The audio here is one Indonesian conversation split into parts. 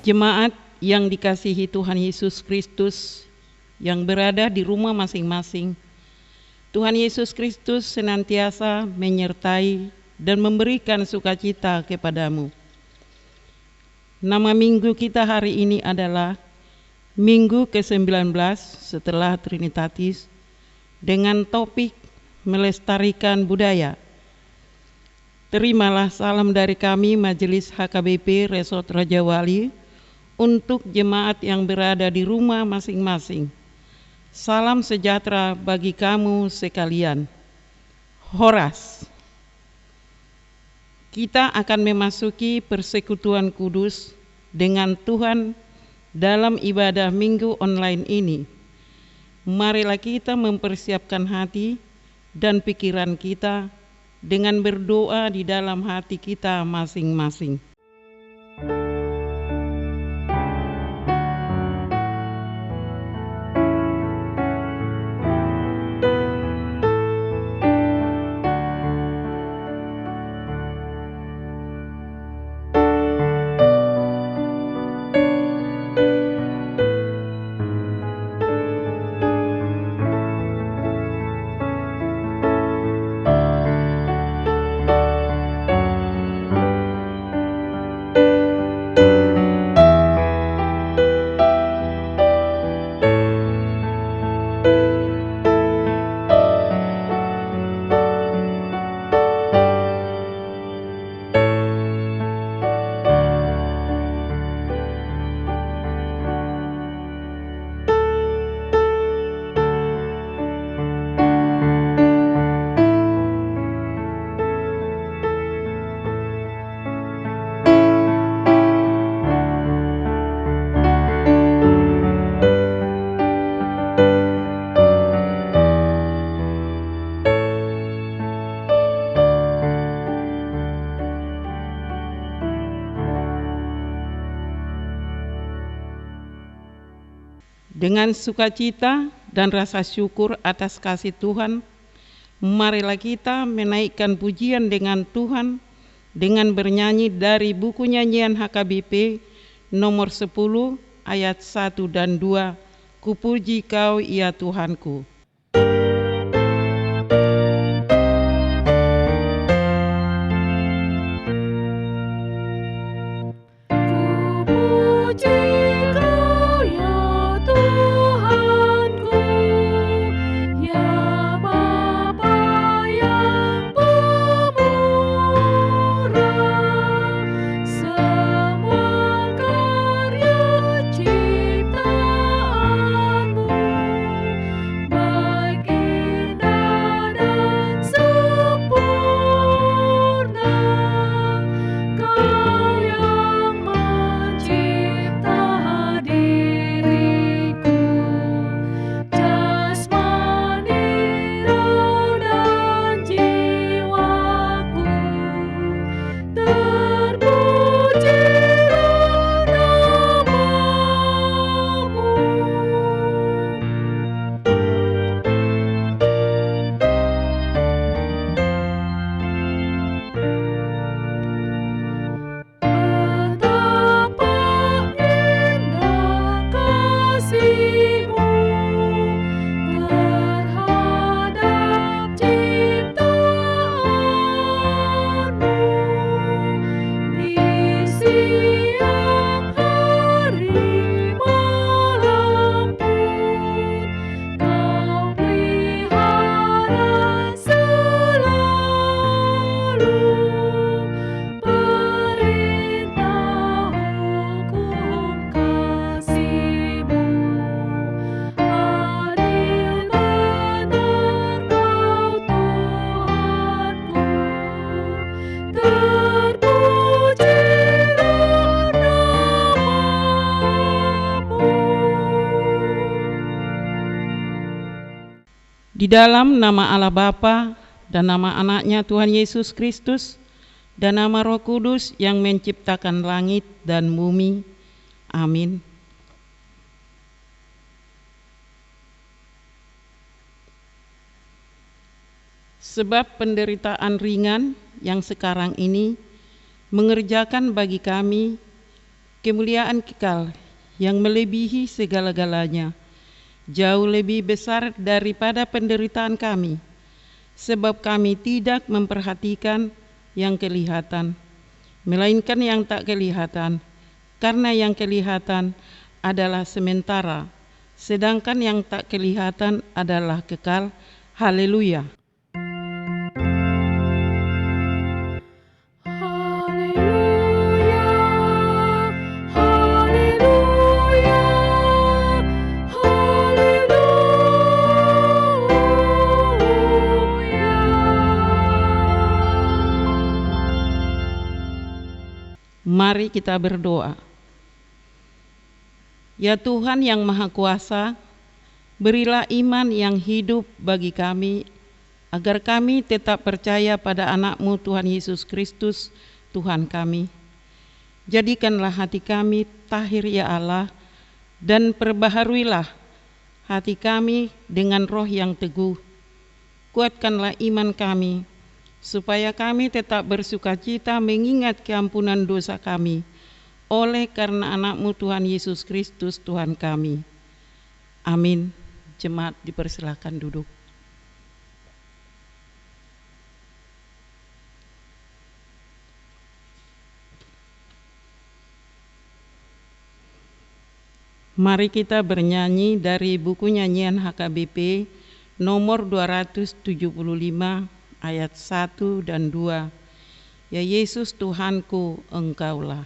Jemaat yang dikasihi Tuhan Yesus Kristus yang berada di rumah masing-masing, Tuhan Yesus Kristus senantiasa menyertai dan memberikan sukacita kepadamu. Nama minggu kita hari ini adalah Minggu ke-19 setelah Trinitatis dengan topik melestarikan budaya. Terimalah salam dari kami Majelis HKBP Resort Raja Wali untuk jemaat yang berada di rumah masing-masing. Salam sejahtera bagi kamu sekalian. Horas. Kita akan memasuki persekutuan kudus dengan Tuhan dalam ibadah minggu online ini. Marilah kita mempersiapkan hati dan pikiran kita dengan berdoa di dalam hati kita masing-masing. Dengan sukacita dan rasa syukur atas kasih Tuhan, marilah kita menaikkan pujian dengan Tuhan dengan bernyanyi dari buku nyanyian HKBP nomor 10 ayat 1 dan 2, Kupuji Kau ya Tuhanku. Di dalam nama Allah Bapa dan nama anaknya Tuhan Yesus Kristus dan nama Roh Kudus yang menciptakan langit dan bumi. Amin. Sebab penderitaan ringan yang sekarang ini mengerjakan bagi kami kemuliaan kekal yang melebihi segala-galanya, jauh lebih besar daripada penderitaan kami, sebab kami tidak memperhatikan yang kelihatan, melainkan yang tak kelihatan, karena yang kelihatan adalah sementara, sedangkan yang tak kelihatan adalah kekal. Haleluya. Mari kita berdoa. Ya Tuhan yang Maha Kuasa, berilah iman yang hidup bagi kami, agar kami tetap percaya pada Anak-Mu Tuhan Yesus Kristus, Tuhan kami. Jadikanlah hati kami tahir ya Allah, dan perbaharuilah hati kami dengan roh yang teguh. Kuatkanlah iman kami, supaya kami tetap bersukacita mengingat keampunan dosa kami, oleh karena Anak-Mu Tuhan Yesus Kristus Tuhan kami. Amin. Jemaat dipersilakan duduk. Mari kita bernyanyi dari buku nyanyian HKBP nomor 275 ayat 1 dan 2. Ya Yesus Tuhanku, Engkaulah.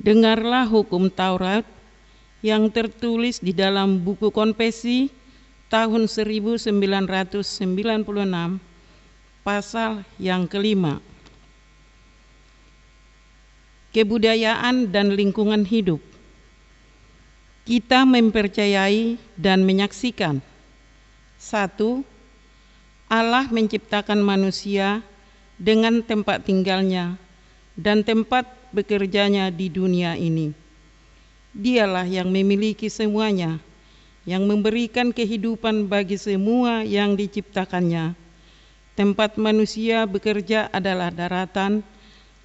Dengarlah hukum Taurat yang tertulis di dalam buku Konfesi tahun 1996, pasal yang kelima. Kebudayaan dan lingkungan hidup. Kita mempercayai dan menyaksikan: 1. Allah menciptakan manusia dengan tempat tinggalnya dan tempat bekerjanya di dunia ini. Dialah yang memiliki semuanya, yang memberikan kehidupan bagi semua yang diciptakannya. Tempat manusia bekerja adalah daratan,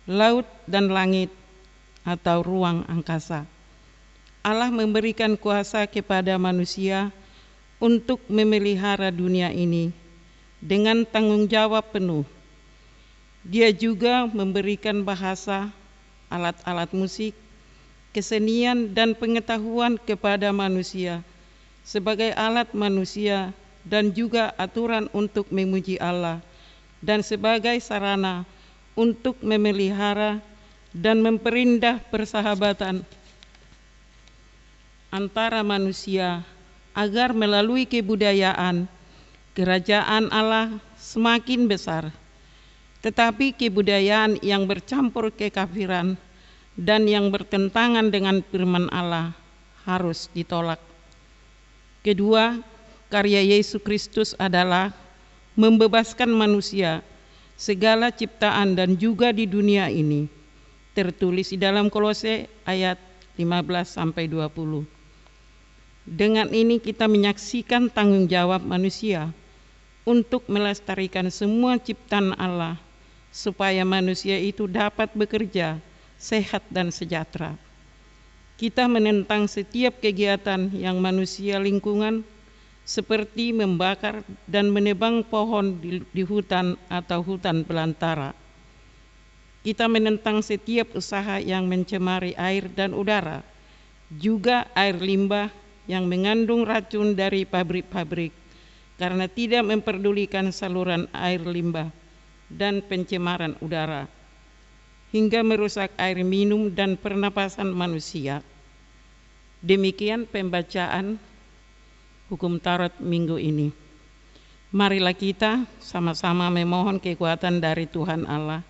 laut, dan langit, atau ruang angkasa. Allah memberikan kuasa kepada manusia untuk memelihara dunia ini dengan tanggung jawab penuh. Dia juga memberikan bahasa, alat-alat musik, kesenian, dan pengetahuan kepada manusia sebagai alat manusia dan juga aturan untuk memuji Allah dan sebagai sarana untuk memelihara dan memperindah persahabatan antara manusia agar melalui kebudayaan kerajaan Allah semakin besar. Tetapi kebudayaan yang bercampur kekafiran dan yang bertentangan dengan firman Allah harus ditolak. Kedua, karya Yesus Kristus adalah membebaskan manusia segala ciptaan dan juga di dunia ini. Tertulis di dalam Kolose ayat 15-20. Dengan ini kita menyaksikan tanggung jawab manusia untuk melestarikan semua ciptaan Allah supaya manusia itu dapat bekerja sehat dan sejahtera. Kita menentang setiap kegiatan yang manusia lingkungan seperti membakar dan menebang pohon di hutan atau hutan belantara. Kita menentang setiap usaha yang mencemari air dan udara, juga air limbah yang mengandung racun dari pabrik-pabrik karena tidak memperdulikan saluran air limbah dan pencemaran udara, hingga merusak air minum dan pernapasan manusia. Demikian pembacaan hukum Taurat minggu ini. Marilah kita sama-sama memohon kekuatan dari Tuhan Allah.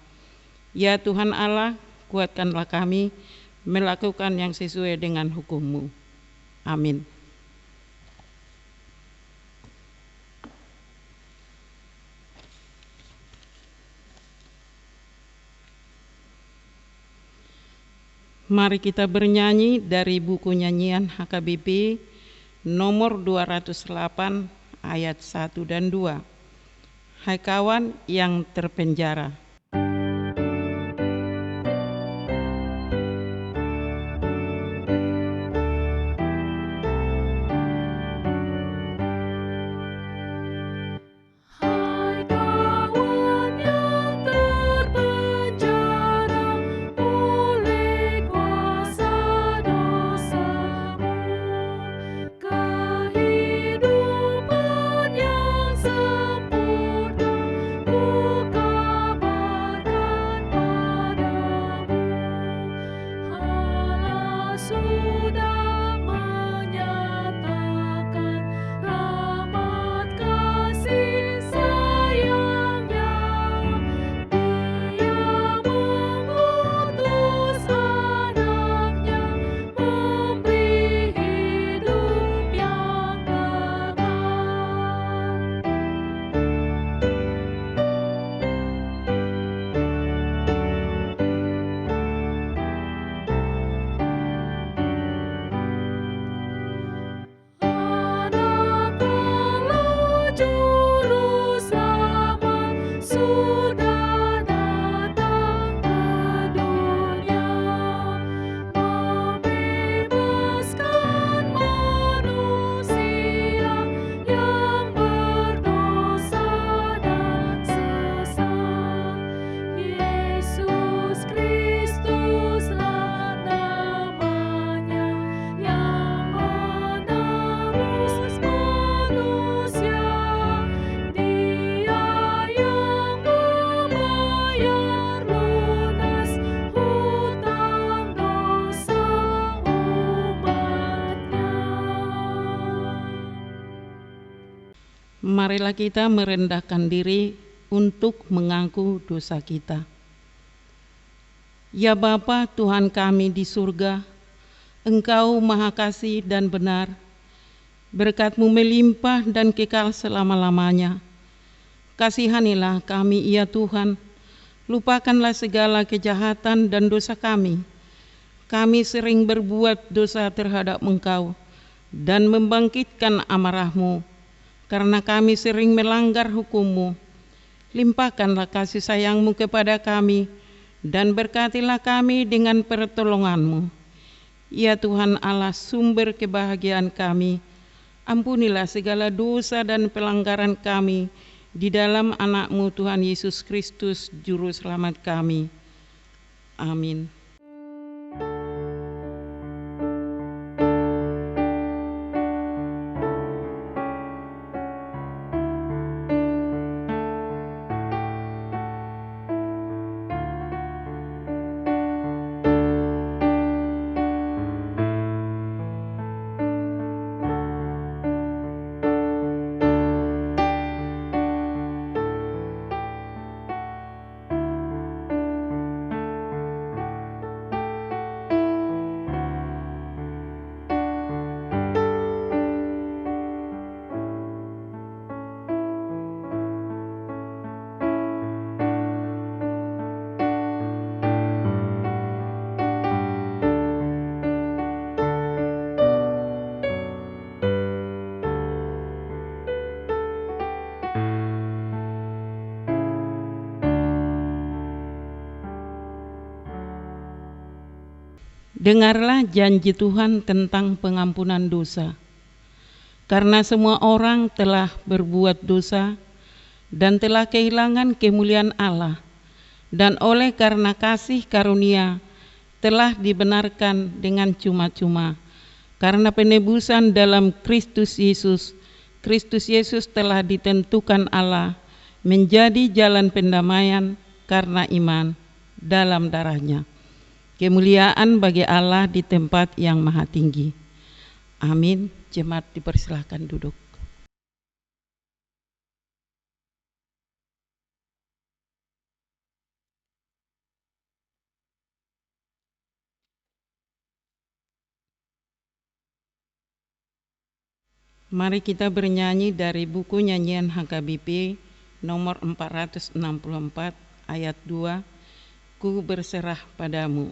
Ya Tuhan Allah, kuatkanlah kami melakukan yang sesuai dengan hukum-Mu. Amin. Mari kita bernyanyi dari buku nyanyian HKBP nomor 208 ayat 1 dan 2. Hai kawan yang terpenjara. Marilah kita merendahkan diri untuk mengaku dosa kita. Ya Bapa Tuhan kami di surga, Engkau Maha Kasih dan benar, berkat-Mu melimpah dan kekal selama-lamanya. Kasihanilah kami ya Tuhan, lupakanlah segala kejahatan dan dosa kami. Kami sering berbuat dosa terhadap Engkau dan membangkitkan amarah-Mu, karena kami sering melanggar hukum-Mu. Limpahkanlah kasih sayang-Mu kepada kami, dan berkatilah kami dengan pertolongan-Mu. Ya Tuhan Allah, sumber kebahagiaan kami, ampunilah segala dosa dan pelanggaran kami di dalam anak-Mu Tuhan Yesus Kristus, Juru Selamat kami. Amin. Dengarlah janji Tuhan tentang pengampunan dosa. Karena semua orang telah berbuat dosa dan telah kehilangan kemuliaan Allah, dan oleh karena kasih karunia telah dibenarkan dengan cuma-cuma. Karena penebusan dalam Kristus Yesus, Kristus Yesus telah ditentukan Allah menjadi jalan pendamaian karena iman dalam darahnya. Kemuliaan bagi Allah di tempat yang maha tinggi. Amin. Jemaat dipersilahkan duduk. Mari kita bernyanyi dari buku nyanyian HKBP nomor 464 ayat 2, Ku berserah padamu.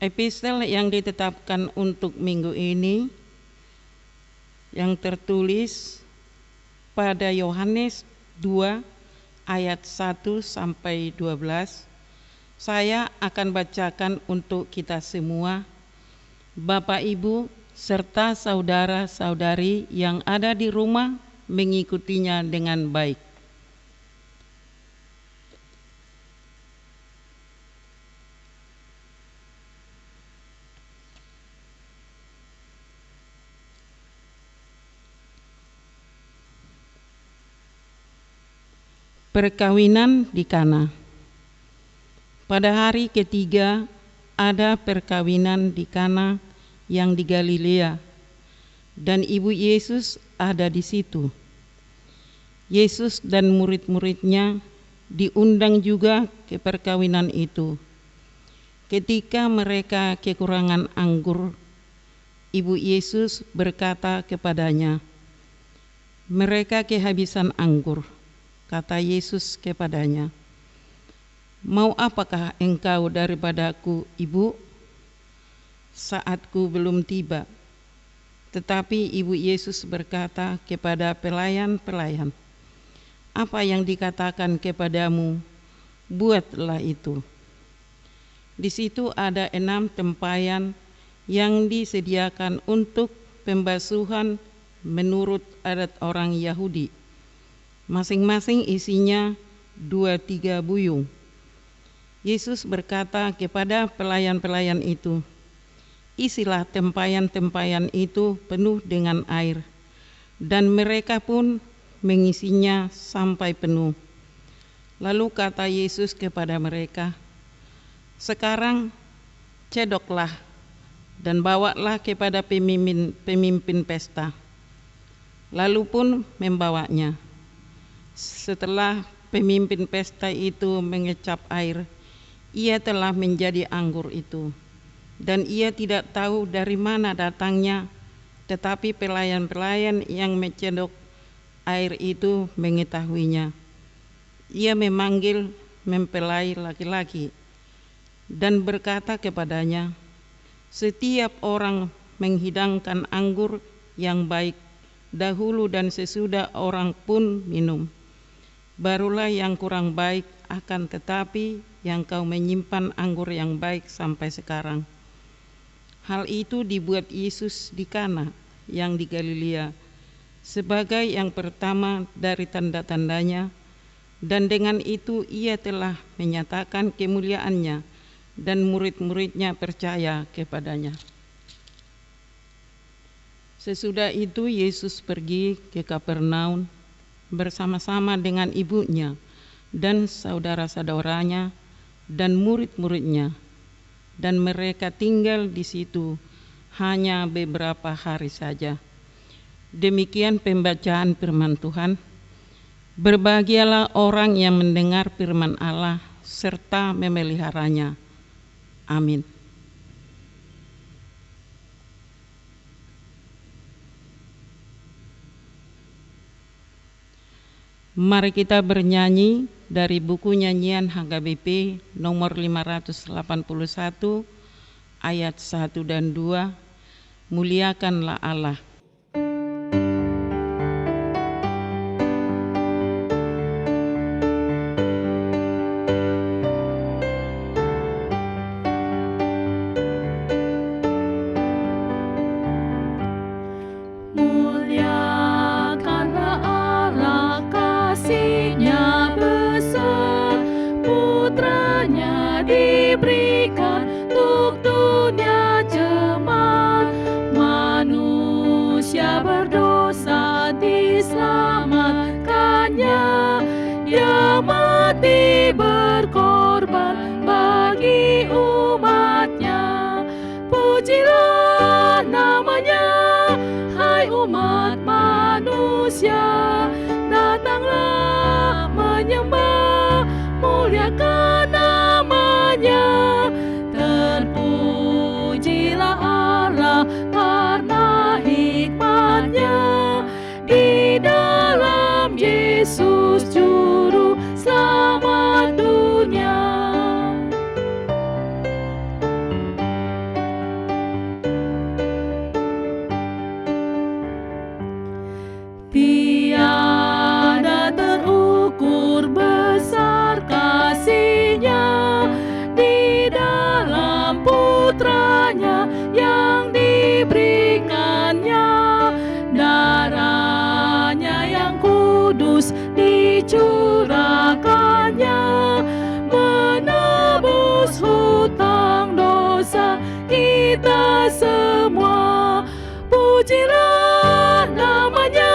Epistel yang ditetapkan untuk minggu ini yang tertulis pada Yohanes 2 ayat 1 sampai 12. Saya akan bacakan untuk kita semua, Bapak, Ibu, serta saudara-saudari yang ada di rumah mengikutinya dengan baik. Perkawinan di Kana. Pada hari ketiga ada perkawinan di Kana yang di Galilea, dan ibu Yesus ada di situ. Yesus dan murid-muridnya diundang juga ke perkawinan itu. Ketika mereka kekurangan anggur, ibu Yesus berkata kepadanya, "Mereka kehabisan anggur." Kata Yesus kepadanya, "Mau apakah engkau daripadaku, Ibu? Saatku belum tiba." Tetapi ibu Yesus berkata kepada pelayan-pelayan, "Apa yang dikatakan kepadamu, buatlah itu." Di situ ada 6 tempayan yang disediakan untuk pembasuhan menurut adat orang Yahudi. Masing-masing isinya 2-3 buyung. Yesus berkata kepada pelayan-pelayan itu, "Isilah tempayan-tempayan itu penuh dengan air." Dan mereka pun mengisinya sampai penuh. Lalu kata Yesus kepada mereka, "Sekarang cedoklah dan bawalah kepada pemimpin pesta." Lalu pun membawanya. Setelah pemimpin pesta itu mengecap air, ia telah menjadi anggur itu, dan ia tidak tahu dari mana datangnya, tetapi pelayan-pelayan yang mencedok air itu mengetahuinya. Ia memanggil mempelai laki-laki dan berkata kepadanya, "Setiap orang menghidangkan anggur yang baik dahulu, dan sesudah orang pun minum. Barulah yang kurang baik, akan tetapi yang kau menyimpan anggur yang baik sampai sekarang." Hal itu dibuat Yesus di Kana yang di Galilea sebagai yang pertama dari tanda-tandanya, Dan dengan itu ia telah menyatakan kemuliaannya, dan murid-muridnya percaya kepadanya. Sesudah itu Yesus pergi ke Kapernaum bersama-sama dengan ibunya dan saudara-saudaranya dan murid-muridnya, dan mereka tinggal di situ hanya beberapa hari saja. Demikian pembacaan firman Tuhan. Berbahagialah orang yang mendengar firman Allah serta memeliharanya. Amin. Mari kita bernyanyi dari buku nyanyian HKBP nomor 581 ayat 1 dan 2, Muliakanlah Allah. Berkorban bagi umatnya, pujilah namanya, hai umat manusia, datanglah menyembah, muliakan namanya. Terpujilah Allah karena hikmatnya, di dalam Yesus Juru Selamat dunia. Tiada terukur besar kasih-Nya di dalam Putranya yang diberikannya, darahnya yang kudus dicurahkannya, menebus hutang dosa kita semua. Pujilah namanya,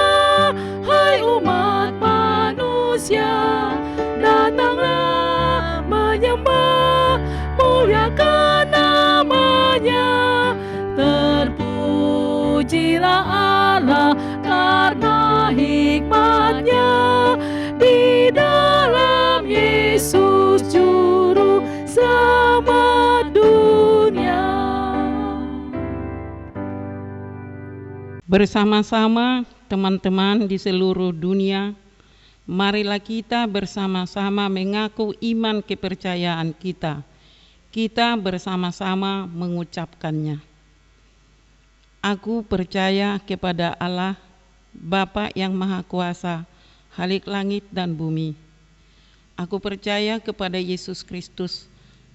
hai umat manusia, datanglah menyembah, muliakan namanya. Terpujilah Allah karena hikmatnya, di dalam Yesus Juru Selamat dunia. Bersama-sama teman-teman di seluruh dunia, marilah kita bersama-sama mengaku iman kepercayaan kita. Kita bersama-sama mengucapkannya. Aku percaya kepada Allah, Bapa yang Maha Kuasa, Khalik langit dan bumi. Aku percaya kepada Yesus Kristus,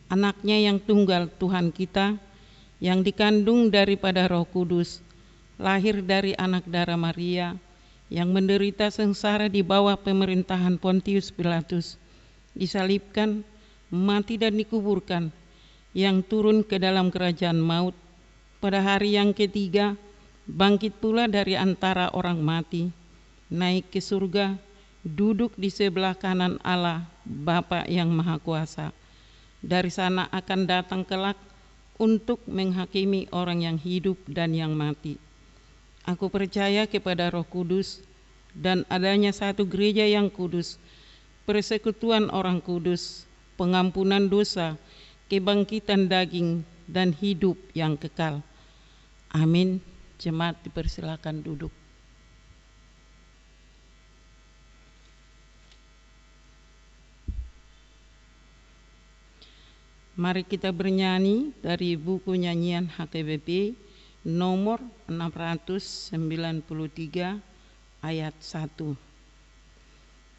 Anaknya yang tunggal Tuhan kita, yang dikandung daripada Roh Kudus, lahir dari anak darah Maria, yang menderita sengsara di bawah pemerintahan Pontius Pilatus, disalibkan, mati dan dikuburkan, yang turun ke dalam kerajaan maut, pada hari yang ketiga bangkit pula dari antara orang mati, naik ke surga, duduk di sebelah kanan Allah Bapa yang Maha Kuasa. Dari sana akan datang kelak untuk menghakimi orang yang hidup dan yang mati. Aku percaya kepada Roh Kudus dan adanya satu gereja yang kudus, persekutuan orang kudus, pengampunan dosa, kebangkitan daging, dan hidup yang kekal. Amin. Jemaat dipersilakan duduk. Mari kita bernyanyi dari buku nyanyian HKBP nomor 693 ayat 1.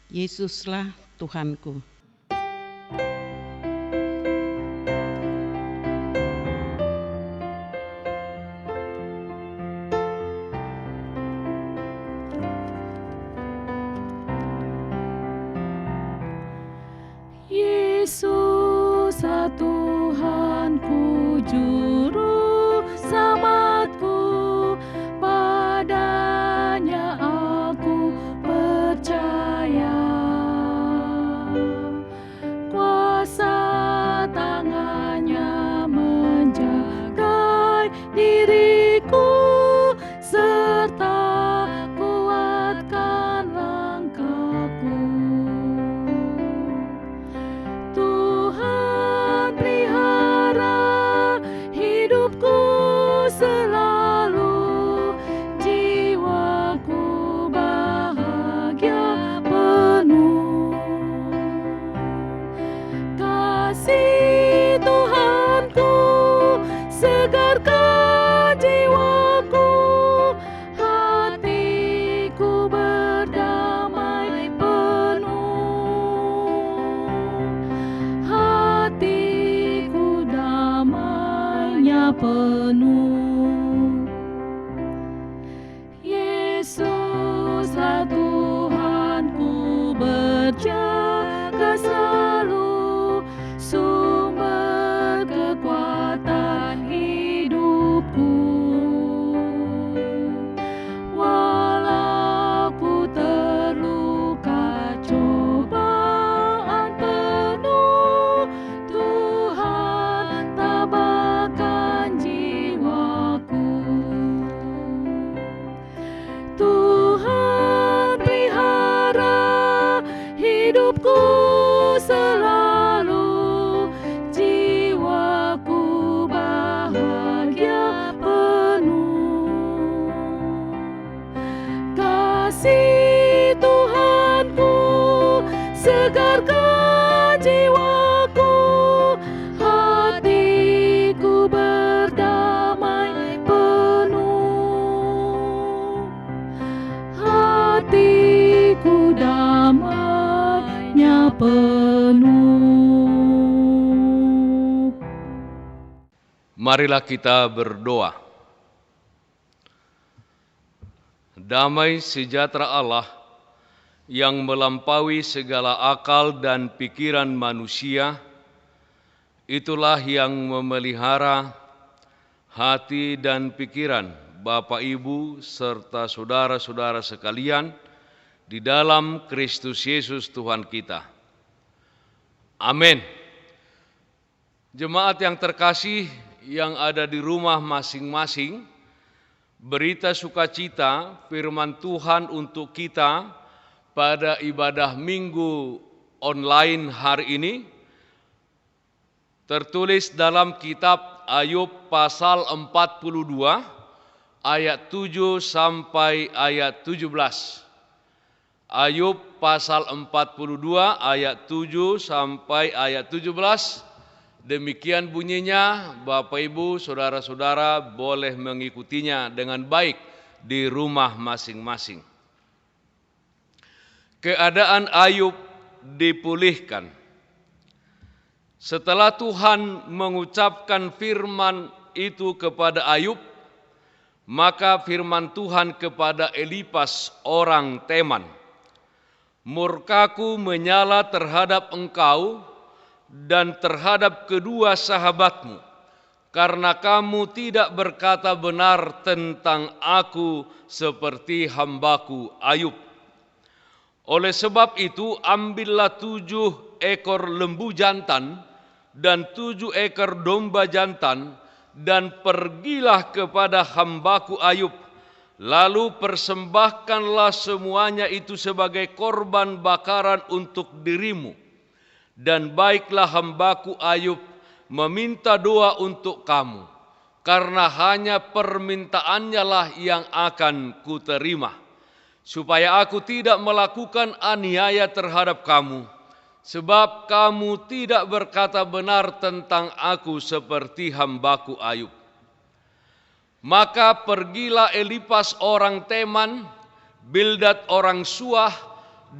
Yesuslah Tuhanku. Tuhanku juru selamatku, padanya aku percaya. Kuasa tangannya menjaga diriku, serta kuatkan langkahku. Tuhan pelihara hidupku selalu, jiwaku bahagia penuh. Kasih Tuhanku segarkan jiwaku, hatiku berdamai penuh. Hatiku damainya penuh. Yesuslah Tuhanku berjaga selalu, sumber kekuatan hidupku. Walau ku terluka cobaan penuh, Tuhan tabahkan jiwaku. Tuhan pelihara hidupku selalu, jiwaku bahagia penuh. Kasih Tuhanku segarkan jiwaku, hatiku berdamai penuh. Hatiku damainya penuh. Marilah kita berdoa. Damai sejahtera Allah yang melampaui segala akal dan pikiran manusia, itulah yang memelihara hati dan pikiran Bapak, Ibu, serta saudara-saudara sekalian di dalam Kristus Yesus Tuhan kita. Amin. Jemaat yang terkasih yang ada di rumah masing-masing, berita sukacita firman Tuhan untuk kita pada ibadah Minggu online hari ini tertulis dalam kitab Ayub pasal 42 ayat 7 sampai ayat 17. Ayub pasal 42 ayat 7 sampai ayat 17. Demikian bunyinya, Bapak, Ibu, saudara-saudara boleh mengikutinya dengan baik di rumah masing-masing. Keadaan Ayub dipulihkan. Setelah Tuhan mengucapkan firman itu kepada Ayub, maka firman Tuhan kepada Elifas orang Teman, "Murkaku menyala terhadap engkau dan terhadap kedua sahabatmu, karena kamu tidak berkata benar tentang aku seperti hambaku Ayub. Oleh sebab itu, ambillah 7 ekor lembu jantan dan 7 ekor domba jantan, dan pergilah kepada hambaku Ayub. Lalu persembahkanlah semuanya itu sebagai korban bakaran untuk dirimu. Dan baiklah hambaku Ayub meminta doa untuk kamu, karena hanya permintaannya lah yang akan kuterima, supaya aku tidak melakukan aniaya terhadap kamu, sebab kamu tidak berkata benar tentang aku seperti hambaku Ayub." Maka pergilah Elifas orang Teman, Bildad orang Suah,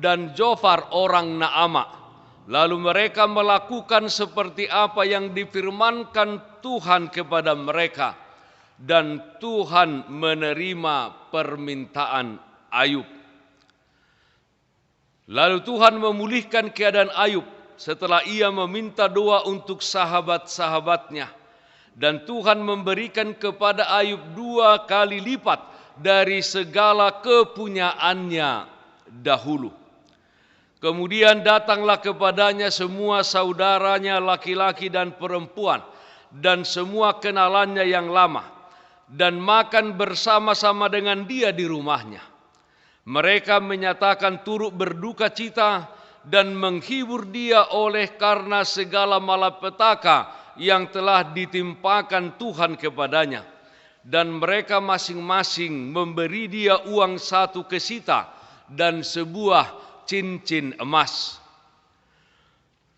dan Zofar orang Naama. Lalu mereka melakukan seperti apa yang difirmankan Tuhan kepada mereka, dan Tuhan menerima permintaan Ayub. Lalu Tuhan memulihkan keadaan Ayub setelah ia meminta doa untuk sahabat-sahabatnya. Dan Tuhan memberikan kepada Ayub 2 kali lipat dari segala kepunyaannya dahulu. Kemudian datanglah kepadanya semua saudaranya laki-laki dan perempuan dan semua kenalannya yang lama, dan makan bersama-sama dengan dia di rumahnya. Mereka menyatakan turut berduka cita dan menghibur dia oleh karena segala malapetaka yang telah ditimpakan Tuhan kepadanya. Dan mereka masing-masing memberi dia uang 1 kesita dan sebuah cincin emas.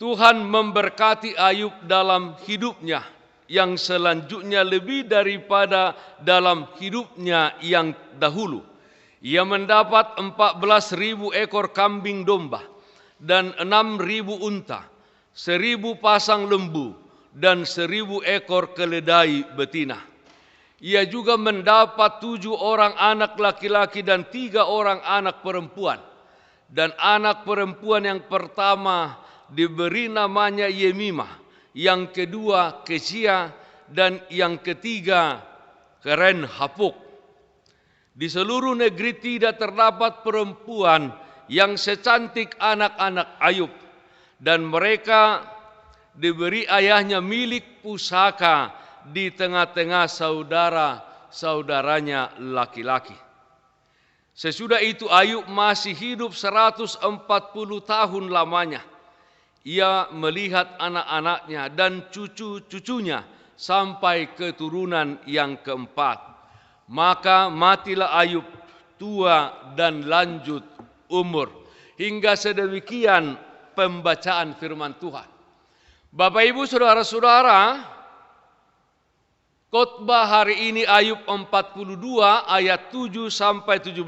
Tuhan memberkati Ayub dalam hidupnya yang selanjutnya lebih daripada dalam hidupnya yang dahulu. Ia mendapat 14.000 ekor kambing domba dan 6.000 unta, 1.000 pasang lembu dan 1.000 ekor keledai betina. Ia juga mendapat 7 orang anak laki-laki dan 3 orang anak perempuan. Dan anak perempuan yang pertama diberi namanya Yemimah, yang kedua Kesia, dan yang ketiga Keren Hapuk. Di seluruh negeri tidak terdapat perempuan yang secantik anak-anak Ayub, dan mereka diberi ayahnya milik pusaka di tengah-tengah saudara-saudaranya laki-laki. Sesudah itu Ayub masih hidup 140 tahun lamanya. Ia melihat anak-anaknya dan cucu-cucunya sampai keturunan yang keempat. Maka matilah Ayub tua dan lanjut umur. Hingga sedemikian pembacaan firman Tuhan. Bapak Ibu saudara-saudara, khotbah hari ini Ayub 42 ayat 7 sampai 17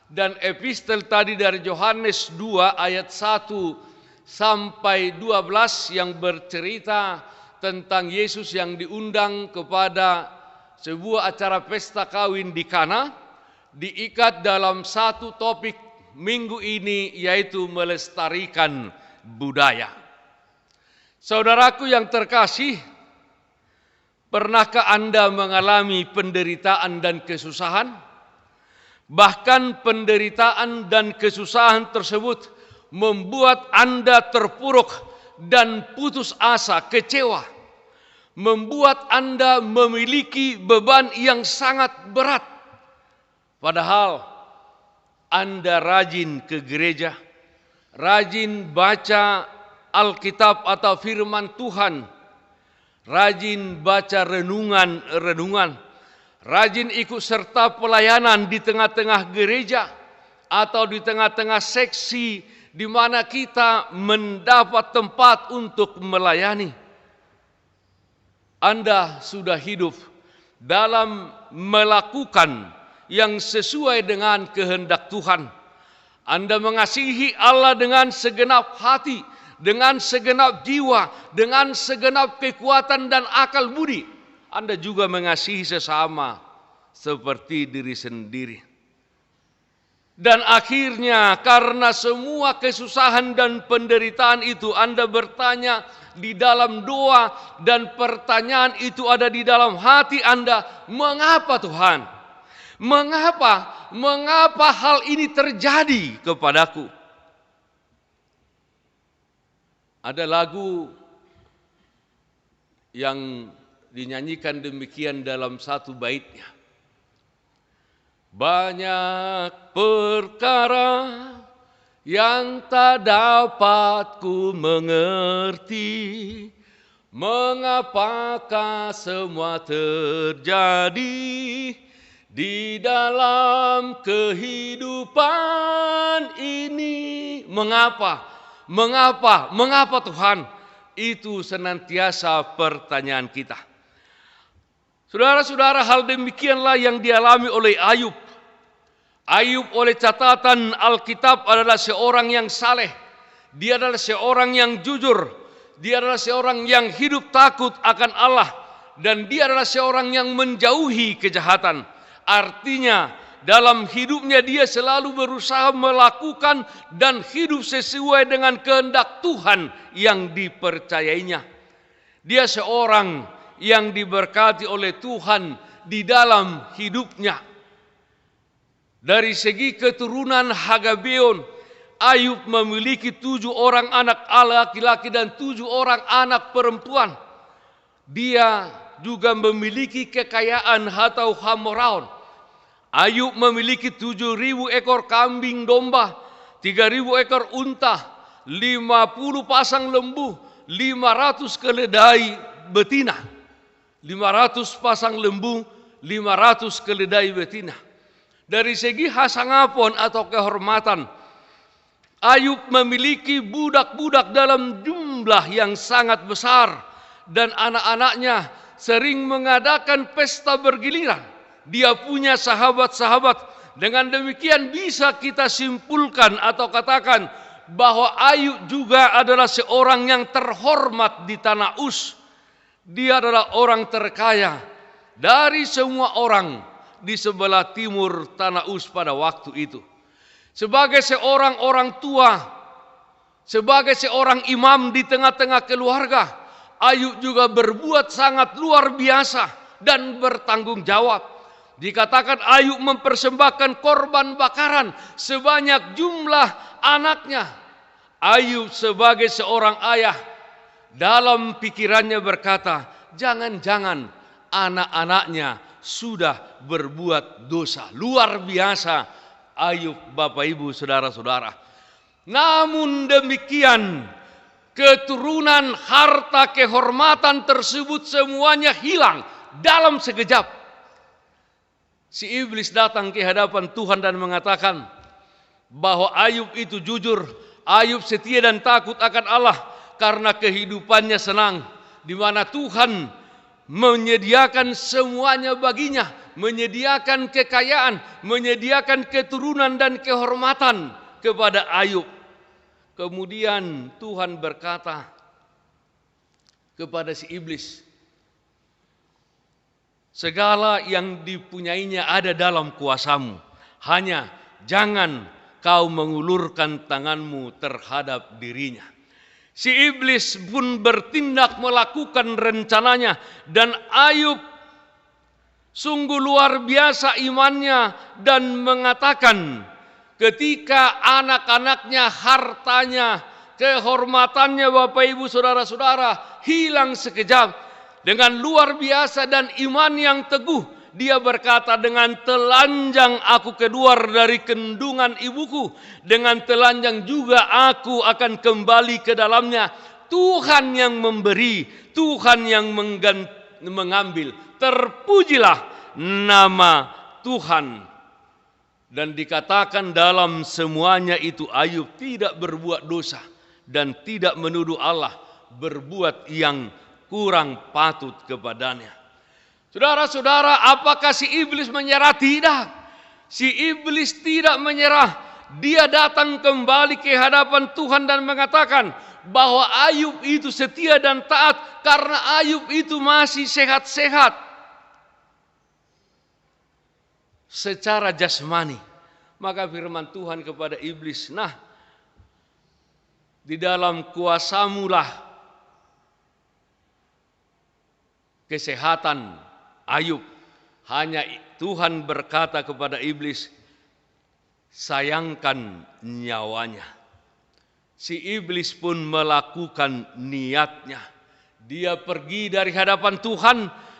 dan epistel tadi dari Yohanes 2 ayat 1 sampai 12 yang bercerita tentang Yesus yang diundang kepada sebuah acara pesta kawin di Kana, diikat dalam satu topik minggu ini, yaitu melestarikan budaya. Saudaraku yang terkasih, pernahkah Anda mengalami penderitaan dan kesusahan? Bahkan penderitaan dan kesusahan tersebut membuat Anda terpuruk dan putus asa, kecewa. Membuat Anda memiliki beban yang sangat berat. Padahal Anda rajin ke gereja, rajin baca Alkitab atau firman Tuhan, rajin baca renungan, rajin ikut serta pelayanan di tengah-tengah gereja atau di tengah-tengah seksi di mana kita mendapat tempat untuk melayani. Anda sudah hidup dalam melakukan yang sesuai dengan kehendak Tuhan. Anda mengasihi Allah dengan segenap hati, dengan segenap jiwa, dengan segenap kekuatan dan akal budi. Anda juga mengasihi sesama seperti diri sendiri. Dan akhirnya karena semua kesusahan dan penderitaan itu Anda bertanya di dalam doa, dan pertanyaan itu ada di dalam hati Anda, mengapa Tuhan? Mengapa hal ini terjadi kepadaku? Ada lagu yang dinyanyikan demikian dalam satu baitnya. Banyak perkara yang tak dapat ku mengerti, mengapakah semua terjadi di dalam kehidupan ini? Mengapa Tuhan? Itu senantiasa pertanyaan kita. Saudara-saudara, hal demikianlah yang dialami oleh Ayub. Ayub oleh catatan Alkitab adalah seorang yang saleh. Dia adalah seorang yang jujur. Dia adalah seorang yang hidup takut akan Allah. Dan dia adalah seorang yang menjauhi kejahatan. Artinya dalam hidupnya dia selalu berusaha melakukan dan hidup sesuai dengan kehendak Tuhan yang dipercayainya. Dia seorang yang diberkati oleh Tuhan di dalam hidupnya. Dari segi keturunan Hagabeon, Ayub memiliki 7 orang anak laki-laki dan 7 orang anak perempuan. Dia juga memiliki kekayaan atau hamoraon. Ayub memiliki 7.000 ekor kambing domba, 3.000 ekor unta, 50 pasang lembu, 500 keledai betina. 500 pasang lembu, 500 keledai betina. Dari segi hasangapon atau kehormatan, Ayub memiliki budak-budak dalam jumlah yang sangat besar, dan anak-anaknya sering mengadakan pesta bergiliran. Dia punya sahabat-sahabat. Dengan demikian bisa kita simpulkan atau katakan bahwa Ayub juga adalah seorang yang terhormat di tanah Uz. Dia adalah orang terkaya dari semua orang di sebelah timur tanah Uz pada waktu itu. Sebagai seorang orang tua, sebagai seorang imam di tengah-tengah keluarga, Ayub juga berbuat sangat luar biasa dan bertanggung jawab. Dikatakan Ayub mempersembahkan korban bakaran sebanyak jumlah anaknya. Ayub sebagai seorang ayah dalam pikirannya berkata, jangan-jangan anak-anaknya sudah berbuat dosa. Luar biasa Ayub, Bapak Ibu, saudara-saudara. Namun demikian, keturunan, harta, kehormatan tersebut semuanya hilang dalam sekejap. Si iblis datang ke hadapan Tuhan dan mengatakan bahwa Ayub itu jujur, Ayub setia dan takut akan Allah karena kehidupannya senang, di mana Tuhan menyediakan semuanya baginya, menyediakan kekayaan, menyediakan keturunan dan kehormatan kepada Ayub. Kemudian Tuhan berkata kepada si iblis, segala yang dipunyainya ada dalam kuasamu, hanya jangan kau mengulurkan tanganmu terhadap dirinya. Si iblis pun bertindak melakukan rencananya, dan Ayub sungguh luar biasa imannya dan mengatakan ketika anak-anaknya, hartanya, kehormatannya, Bapak Ibu saudara-saudara, hilang sekejap. Dengan luar biasa dan iman yang teguh, dia berkata, dengan telanjang aku keluar dari kandungan ibuku, dengan telanjang juga aku akan kembali ke dalamnya. Tuhan yang memberi, Tuhan yang mengambil. Terpujilah nama Tuhan. Dan dikatakan dalam semuanya itu Ayub tidak berbuat dosa dan tidak menuduh Allah berbuat yang kurang patut kepadanya. Saudara-saudara, apakah si iblis menyerah? Tidak. Si iblis tidak menyerah. Dia datang kembali ke hadapan Tuhan dan mengatakan bahwa Ayub itu setia dan taat karena Ayub itu masih sehat-sehat secara jasmani. Maka firman Tuhan kepada iblis, nah, di dalam kuasamulah kesehatan Ayub. Hanya Tuhan berkata kepada iblis, sayangkan nyawanya. Si iblis pun melakukan niatnya. Dia pergi dari hadapan Tuhan,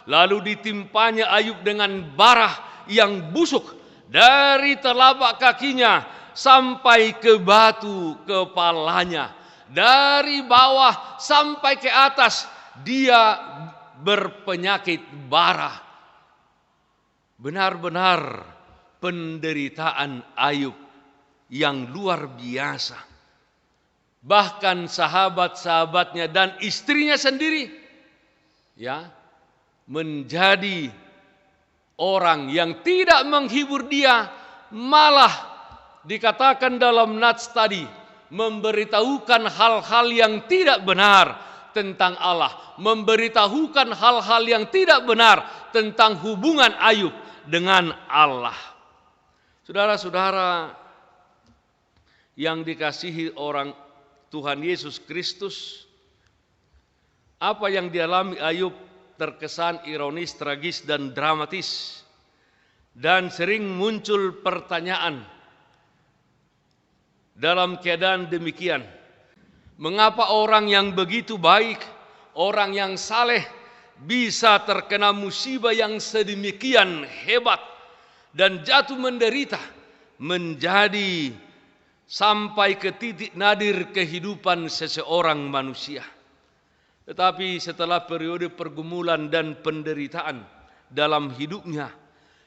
lalu ditimpanya Ayub dengan bara yang busuk dari telapak kakinya sampai ke batu kepalanya. Dari bawah sampai ke atas dia berpenyakit bara. Benar-benar penderitaan Ayub yang luar biasa. Bahkan sahabat-sahabatnya dan istrinya sendiri menjadi orang yang tidak menghibur dia, malah dikatakan dalam nats tadi memberitahukan hal-hal yang tidak benar tentang Allah, memberitahukan hal-hal yang tidak benar tentang hubungan Ayub dengan Allah. Saudara-saudara yang dikasihi orang Tuhan Yesus Kristus, apa yang dialami Ayub terkesan ironis, tragis, dan dramatis. Dan sering muncul pertanyaan dalam keadaan demikian. Mengapa orang yang begitu baik, orang yang saleh, bisa terkena musibah yang sedemikian hebat dan jatuh menderita, menjadi sampai ke titik nadir kehidupan seseorang manusia. Tetapi setelah periode pergumulan dan penderitaan dalam hidupnya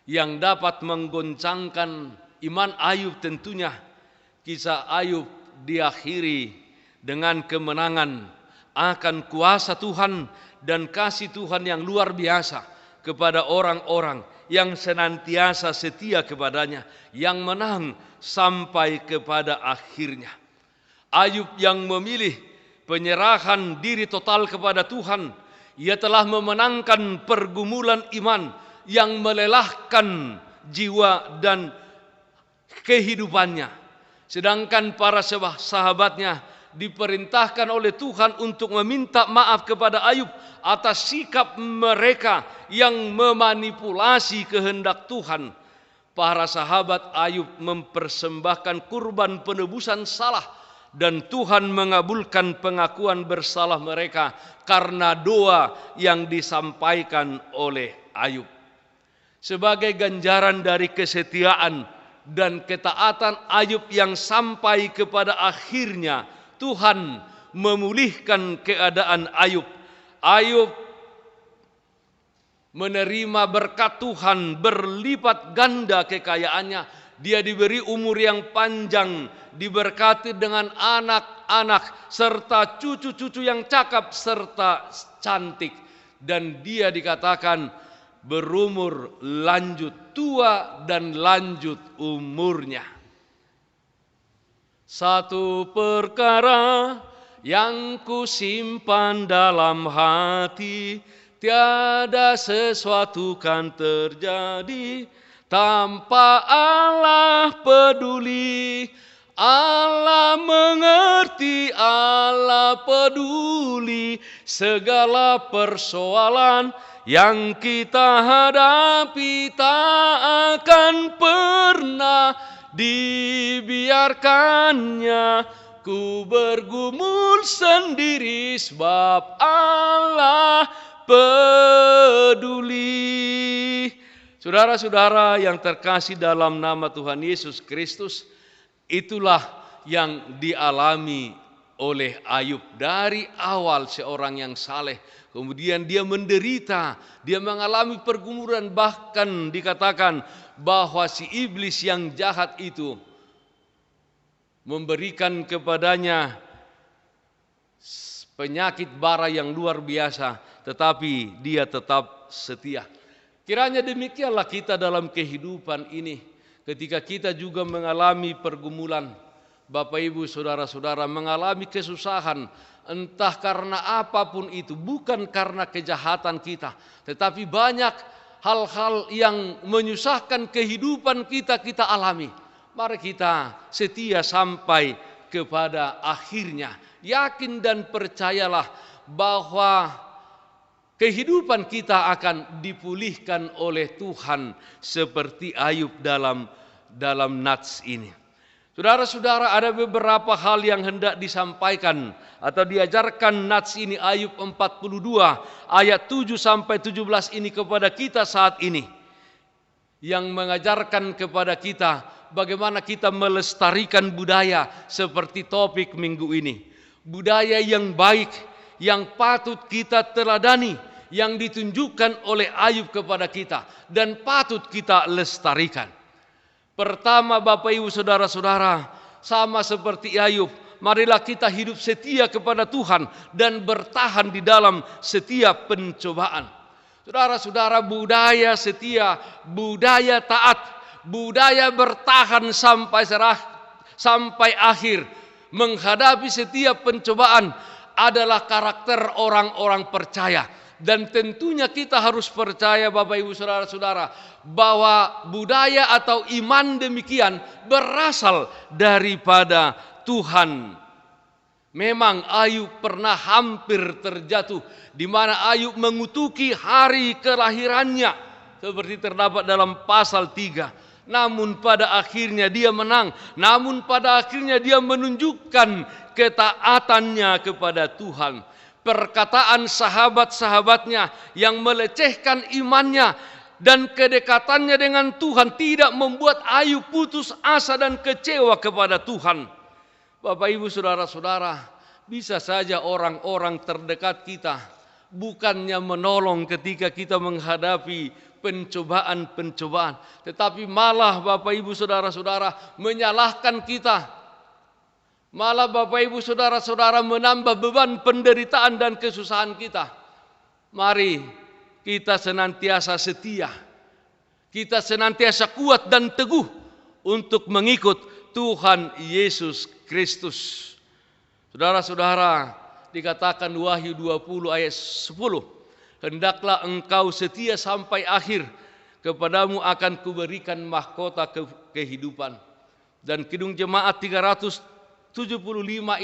yang dapat menggoncangkan iman Ayub, tentunya kisah Ayub diakhiri dengan kemenangan akan kuasa Tuhan dan kasih Tuhan yang luar biasa kepada orang-orang yang senantiasa setia kepadanya, yang menang sampai kepada akhirnya. Ayub yang memilih penyerahan diri total kepada Tuhan, ia telah memenangkan pergumulan iman yang melelahkan jiwa dan kehidupannya. Sedangkan para sahabatnya diperintahkan oleh Tuhan untuk meminta maaf kepada Ayub atas sikap mereka yang memanipulasi kehendak Tuhan. Para sahabat Ayub mempersembahkan kurban penebusan salah, dan Tuhan mengabulkan pengakuan bersalah mereka karena doa yang disampaikan oleh Ayub. Sebagai ganjaran dari kesetiaan dan ketaatan Ayub yang sampai kepada akhirnya, Tuhan memulihkan keadaan Ayub. Ayub menerima berkat Tuhan berlipat ganda kekayaannya. Dia diberi umur yang panjang, diberkati dengan anak-anak serta cucu-cucu yang cakap serta cantik, dan dia dikatakan berumur lanjut, tua dan lanjut umurnya. Satu perkara yang kusimpan dalam hati, tiada sesuatu kan terjadi tanpa Allah peduli. Allah mengerti, Allah peduli segala persoalan yang kita hadapi, tak akan pernah dibiarkannya ku bergumul sendiri, sebab Allah peduli. Saudara-saudara yang terkasih dalam nama Tuhan Yesus Kristus, itulah yang dialami oleh Ayub. Dari awal seorang yang saleh, kemudian dia menderita, dia mengalami pergumulan, bahkan dikatakan bahwa si iblis yang jahat itu memberikan kepadanya penyakit bara yang luar biasa, tetapi dia tetap setia. Kiranya demikianlah kita dalam kehidupan ini, ketika kita juga mengalami pergumulan, Bapak Ibu Saudara-saudara, mengalami kesusahan, entah karena apapun itu, bukan karena kejahatan kita, tetapi banyak hal-hal yang menyusahkan kehidupan kita alami. Mari kita setia sampai kepada akhirnya. Yakin dan percayalah bahwa kehidupan kita akan dipulihkan oleh Tuhan seperti Ayub dalam nats ini. Saudara-saudara, ada beberapa hal yang hendak disampaikan atau diajarkan nats ini, Ayub 42 ayat 7 sampai 17 ini kepada kita saat ini, yang mengajarkan kepada kita bagaimana kita melestarikan budaya seperti topik minggu ini. Budaya yang baik, yang patut kita teladani, yang ditunjukkan oleh Ayub kepada kita dan patut kita lestarikan. Pertama, Bapak Ibu Saudara-saudara, sama seperti Ayub, marilah kita hidup setia kepada Tuhan dan bertahan di dalam setiap pencobaan. Saudara-saudara, budaya setia, budaya taat, budaya bertahan sampai akhir, menghadapi setiap pencobaan adalah karakter orang-orang percaya. Dan tentunya kita harus percaya Bapak Ibu Saudara-saudara bahwa budaya atau iman demikian berasal daripada Tuhan. Memang Ayub pernah hampir terjatuh, di mana Ayub mengutuki hari kelahirannya seperti terdapat dalam pasal 3. Namun pada akhirnya dia menang. Namun pada akhirnya dia menunjukkan ketaatannya kepada Tuhan. Perkataan sahabat-sahabatnya yang melecehkan imannya dan kedekatannya dengan Tuhan tidak membuat Ayub putus asa dan kecewa kepada Tuhan. Bapak Ibu Saudara-saudara, bisa saja orang-orang terdekat kita bukannya menolong ketika kita menghadapi pencobaan-pencobaan, tetapi malah Bapak Ibu Saudara-saudara menyalahkan kita. Malah Bapak Ibu Saudara-saudara menambah beban penderitaan dan kesusahan kita. Mari kita senantiasa setia. Kita senantiasa kuat dan teguh untuk mengikut Tuhan Yesus Kristus. Saudara-saudara, dikatakan Wahyu 20 ayat 10. Hendaklah engkau setia sampai akhir, kepadamu akan kuberikan mahkota kehidupan. Dan Kidung Jemaat 375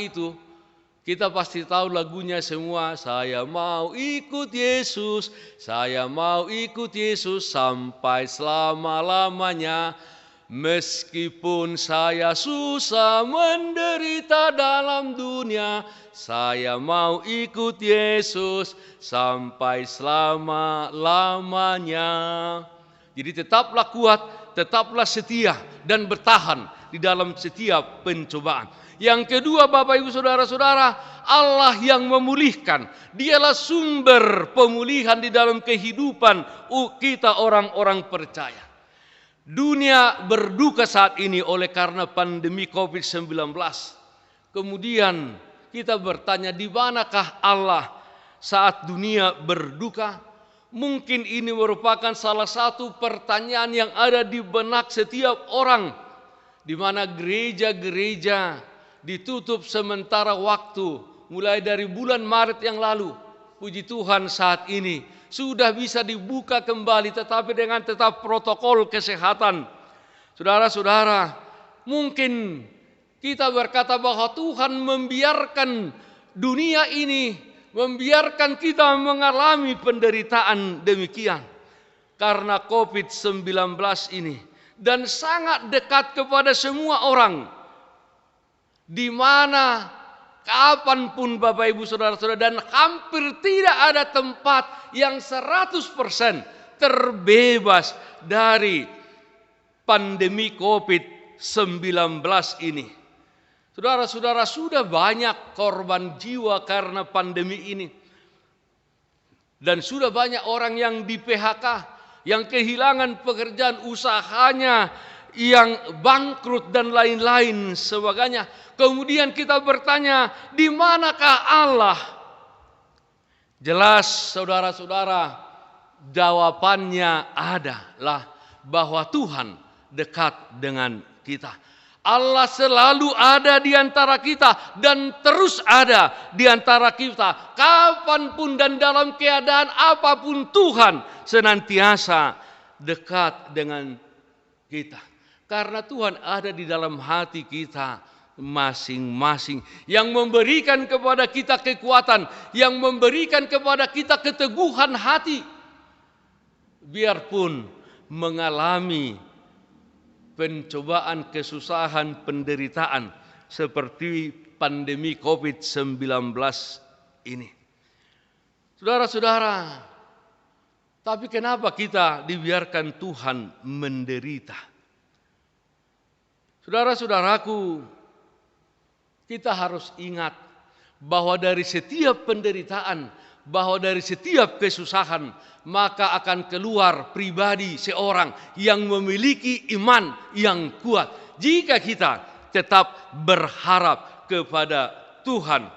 itu kita pasti tahu lagunya semua. Saya mau ikut Yesus, saya mau ikut Yesus sampai selama-lamanya. Meskipun saya susah menderita dalam dunia, saya mau ikut Yesus sampai selama-lamanya. Jadi tetaplah kuat, tetaplah setia dan bertahan di dalam setiap pencobaan. Yang kedua Bapak Ibu Saudara-saudara, Allah yang memulihkan. Dialah sumber pemulihan di dalam kehidupan kita orang-orang percaya. Dunia berduka saat ini oleh karena pandemi COVID-19. Kemudian kita bertanya, di manakah Allah saat dunia berduka? Mungkin ini merupakan salah satu pertanyaan yang ada di benak setiap orang, di mana gereja-gereja ditutup sementara waktu mulai dari bulan Maret yang lalu. Puji Tuhan saat ini sudah bisa dibuka kembali, tetapi dengan tetap protokol kesehatan. Saudara-saudara, mungkin kita berkata bahwa Tuhan membiarkan dunia ini, membiarkan kita mengalami penderitaan demikian karena COVID-19 ini, dan sangat dekat kepada semua orang, di mana kapanpun Bapak Ibu Saudara-saudara, dan hampir tidak ada tempat yang 100% terbebas dari pandemi COVID-19 ini. Saudara-saudara, sudah banyak korban jiwa karena pandemi ini. Dan sudah banyak orang yang di PHK, yang kehilangan pekerjaan, usahanya yang bangkrut dan lain-lain sebagainya. Kemudian kita bertanya, di manakah Allah? Jelas saudara-saudara, jawabannya adalah bahwa Tuhan dekat dengan kita. Allah selalu ada di antara kita dan terus ada di antara kita. Kapanpun dan dalam keadaan apapun, Tuhan senantiasa dekat dengan kita. Karena Tuhan ada di dalam hati kita masing-masing, yang memberikan kepada kita kekuatan, yang memberikan kepada kita keteguhan hati. Biarpun mengalami pencobaan, kesusahan, penderitaan seperti pandemi COVID-19 ini. Saudara-saudara, tapi kenapa kita dibiarkan Tuhan menderita? Saudara-saudaraku, kita harus ingat bahwa dari setiap penderitaan, bahwa dari setiap kesusahan, maka akan keluar pribadi seorang yang memiliki iman yang kuat. Jika kita tetap berharap kepada Tuhan.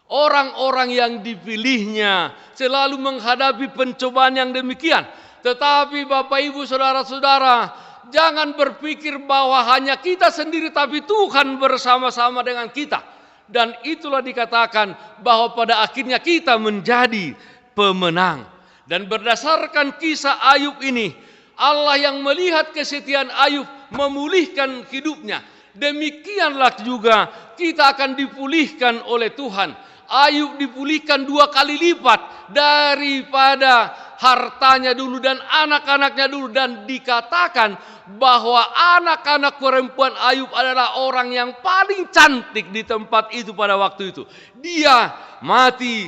Orang-orang yang dipilihnya selalu menghadapi pencobaan yang demikian. Tetapi Bapak Ibu Saudara-saudara, jangan berpikir bahwa hanya kita sendiri, tapi Tuhan bersama-sama dengan kita. Dan itulah dikatakan bahwa pada akhirnya kita menjadi pemenang. Dan berdasarkan kisah Ayub ini, Allah yang melihat kesetiaan Ayub memulihkan hidupnya. Demikianlah juga kita akan dipulihkan oleh Tuhan. Ayub dipulihkan 2 kali lipat daripada hartanya dulu dan anak-anaknya dulu. Dan dikatakan bahwa anak-anak perempuan Ayub adalah orang yang paling cantik di tempat itu pada waktu itu. Dia mati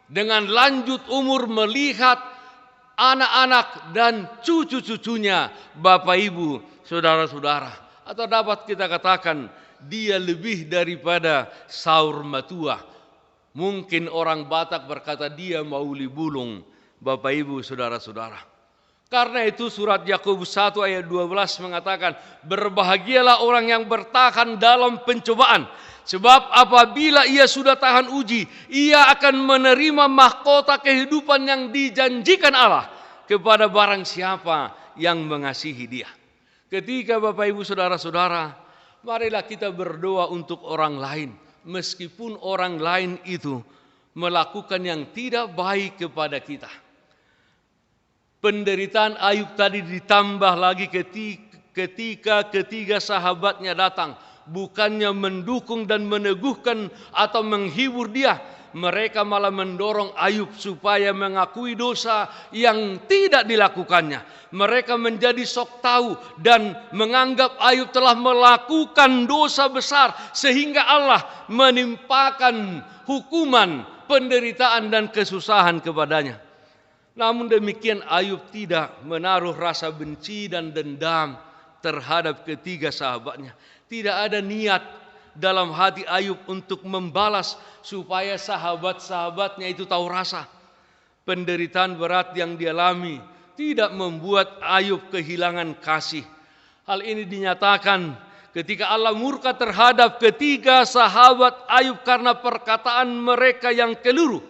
dengan lanjut umur melihat anak-anak dan cucu-cucunya, Bapak Ibu, saudara-saudara. Atau dapat kita katakan dia lebih daripada Saur Matua. Mungkin orang Batak berkata dia Mauli Bulung, Bapak Ibu, saudara-saudara. Karena itu surat Yakobus 1 ayat 12 mengatakan, berbahagialah orang yang bertahan dalam pencobaan. Sebab apabila ia sudah tahan uji, ia akan menerima mahkota kehidupan yang dijanjikan Allah kepada barang siapa yang mengasihi dia. Ketika Bapak Ibu saudara-saudara, marilah kita berdoa untuk orang lain. Meskipun orang lain itu melakukan yang tidak baik kepada kita. Penderitaan Ayub tadi ditambah lagi ketika ketiga sahabatnya datang. Bukannya mendukung dan meneguhkan atau menghibur dia, mereka malah mendorong Ayub supaya mengakui dosa yang tidak dilakukannya. Mereka menjadi sok tahu dan menganggap Ayub telah melakukan dosa besar sehingga Allah menimpakan hukuman, penderitaan dan kesusahan kepadanya. Namun demikian Ayub tidak menaruh rasa benci dan dendam terhadap ketiga sahabatnya. Tidak ada niat dalam hati Ayub untuk membalas supaya sahabat-sahabatnya itu tahu rasa. Penderitaan berat yang dialami tidak membuat Ayub kehilangan kasih. Hal ini dinyatakan ketika Allah murka terhadap ketiga sahabat Ayub karena perkataan mereka yang keliru.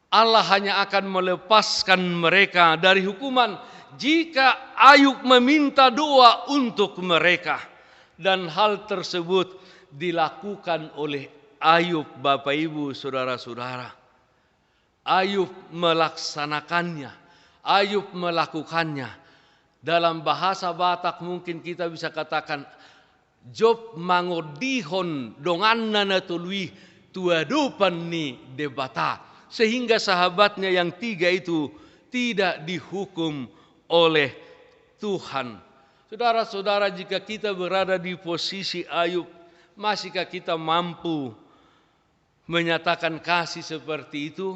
Allah hanya akan melepaskan mereka dari hukuman jika Ayub meminta doa untuk mereka. Dan hal tersebut dilakukan oleh Ayub, Bapak Ibu, saudara-saudara. Ayub melaksanakannya, Ayub melakukannya. Dalam bahasa Batak mungkin kita bisa katakan, Job mangodihon donganna tului tuadupan ni debata. Sehingga sahabatnya yang 3 itu tidak dihukum oleh Tuhan. Saudara-saudara, jika kita berada di posisi Ayub, masihkah kita mampu menyatakan kasih seperti itu?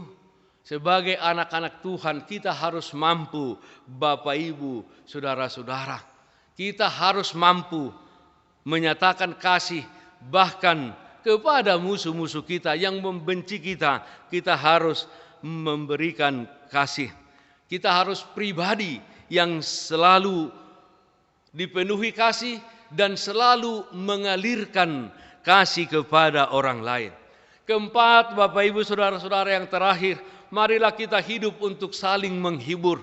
Sebagai anak-anak Tuhan, kita harus mampu, Bapak Ibu, saudara-saudara. Kita harus mampu menyatakan kasih bahkan kepada musuh-musuh kita yang membenci kita. Kita harus memberikan kasih. Kita harus pribadi yang selalu dipenuhi kasih dan selalu mengalirkan kasih kepada orang lain. Keempat, Bapak Ibu saudara-saudara, yang terakhir, marilah kita hidup untuk saling menghibur.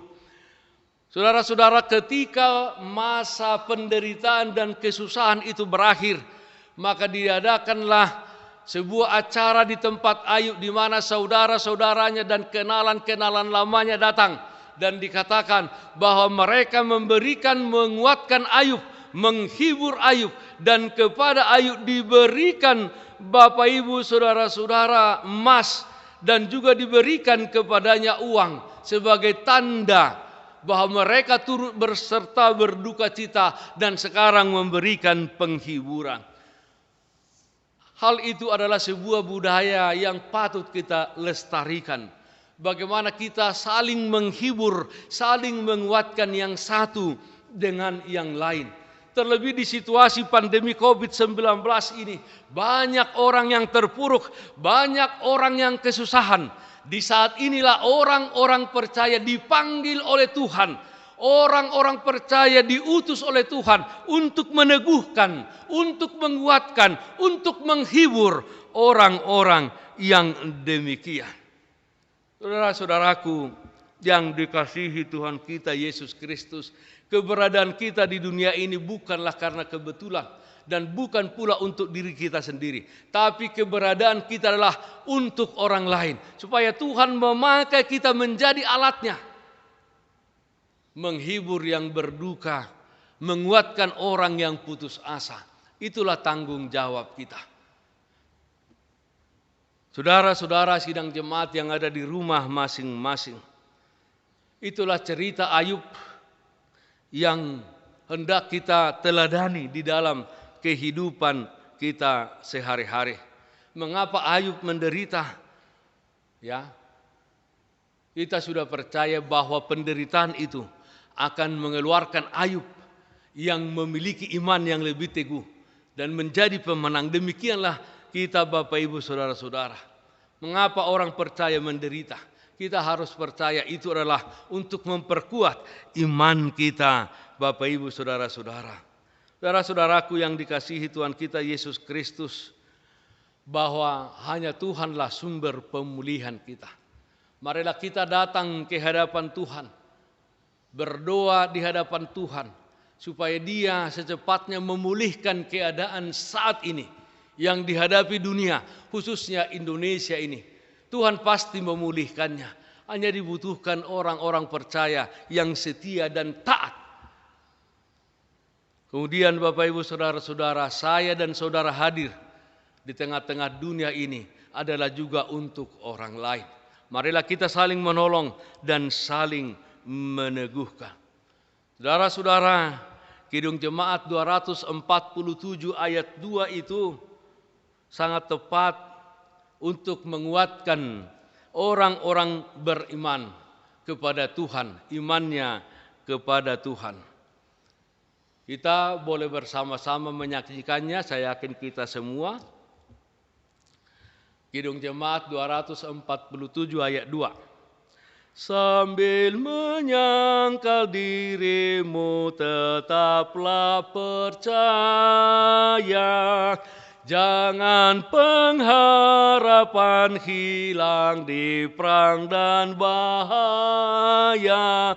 Saudara-saudara, ketika masa penderitaan dan kesusahan itu berakhir, maka diadakanlah sebuah acara di tempat Ayub di mana saudara-saudaranya dan kenalan-kenalan lamanya datang. Dan dikatakan bahwa mereka menguatkan Ayub, menghibur Ayub. Dan kepada Ayub diberikan, Bapak Ibu saudara-saudara, emas. Dan juga diberikan kepadanya uang sebagai tanda bahwa mereka turut berserta berduka cita dan sekarang memberikan penghiburan. Hal itu adalah sebuah budaya yang patut kita lestarikan. Bagaimana kita saling menghibur, saling menguatkan yang satu dengan yang lain. Terlebih di situasi pandemi COVID-19 ini, banyak orang yang terpuruk, banyak orang yang kesusahan. Di saat inilah orang-orang percaya dipanggil oleh Tuhan. Orang-orang percaya diutus oleh Tuhan untuk meneguhkan, untuk menguatkan, untuk menghibur orang-orang yang demikian. Saudara-saudaraku yang dikasihi Tuhan kita Yesus Kristus, keberadaan kita di dunia ini bukanlah karena kebetulan. dan bukan pula untuk diri kita sendiri, tapi keberadaan kita adalah untuk orang lain, supaya Tuhan memakai kita menjadi alatnya, menghibur yang berduka, menguatkan orang yang putus asa. Itulah tanggung jawab kita. Saudara-saudara sidang jemaat yang ada di rumah masing-masing, itulah cerita Ayub yang hendak kita teladani di dalam kehidupan kita sehari-hari. Mengapa Ayub menderita? Ya, kita sudah percaya bahwa penderitaan itu akan mengeluarkan Ayub yang memiliki iman yang lebih teguh dan menjadi pemenang. Demikianlah kita Bapak Ibu Saudara-saudara. Mengapa orang percaya menderita? Kita harus percaya itu adalah untuk memperkuat iman kita Bapak Ibu Saudara-saudara. Saudara-saudaraku yang dikasihi Tuhan kita Yesus Kristus, bahwa hanya Tuhanlah sumber pemulihan kita. Marilah kita datang ke hadapan Tuhan, berdoa di hadapan Tuhan, supaya Dia secepatnya memulihkan keadaan saat ini yang dihadapi dunia, khususnya Indonesia ini. Tuhan pasti memulihkannya. Hanya dibutuhkan orang-orang percaya yang setia dan taat. Kemudian Bapak Ibu Saudara-saudara, saya dan saudara hadir di tengah-tengah dunia ini adalah juga untuk orang lain. Marilah kita saling menolong dan saling meneguhkan. Saudara-saudara, Kidung Jemaat 247 ayat 2 itu sangat tepat untuk menguatkan orang-orang beriman kepada Tuhan, imannya kepada Tuhan. Kita boleh bersama-sama menyaksikannya, saya yakin kita semua. Kidung Jemaat 247 ayat 2. Sambil menyangkal dirimu tetaplah percaya, jangan pengharapan hilang di perang dan bahaya.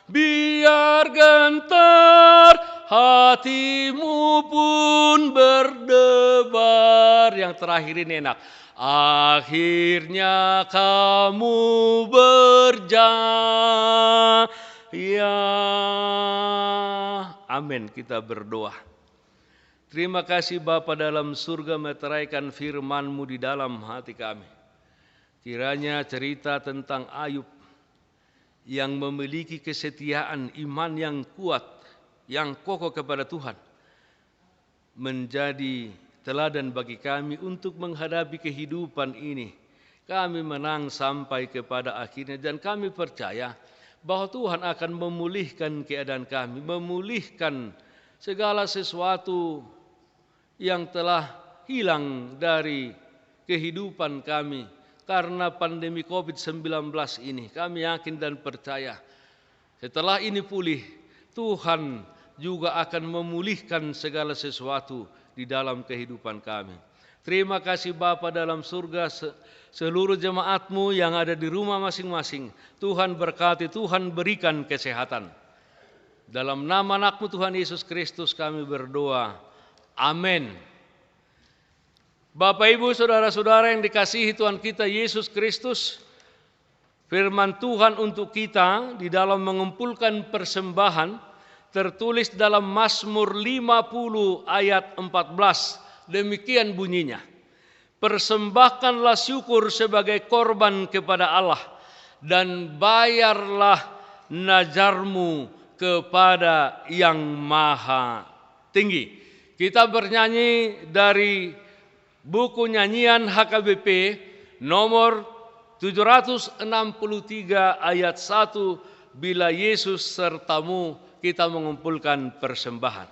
Biar gentar hatimu pun berdebar. Yang terakhir ini enak. Akhirnya kamu berjaya. Amin. Kita berdoa. Terima kasih Bapa dalam surga, meteraikan firman-Mu di dalam hati kami. Kiranya cerita tentang Ayub yang memiliki kesetiaan iman yang kuat, yang kokoh kepada Tuhan, menjadi teladan bagi kami untuk menghadapi kehidupan ini. Kami menang sampai kepada akhirnya dan kami percaya bahwa Tuhan akan memulihkan keadaan kami, memulihkan segala sesuatu yang telah hilang dari kehidupan kami karena pandemi COVID-19 ini. Kami yakin dan percaya setelah ini pulih, Tuhan juga akan memulihkan segala sesuatu di dalam kehidupan kami. Terima kasih Bapa dalam surga, seluruh jemaat-Mu yang ada di rumah masing-masing. Tuhan berkati, Tuhan berikan kesehatan. Dalam nama anak-Mu Tuhan Yesus Kristus kami berdoa. Amin. Bapak Ibu Saudara-saudara yang dikasihi Tuhan kita Yesus Kristus, firman Tuhan untuk kita di dalam mengumpulkan persembahan tertulis dalam Mazmur 50 ayat 14. Demikian bunyinya. Persembahkanlah syukur sebagai korban kepada Allah dan bayarlah najarmu kepada Yang Maha Tinggi. Kita bernyanyi dari buku nyanyian HKBP nomor 763 ayat 1, bila Yesus sertamu, kita mengumpulkan persembahan.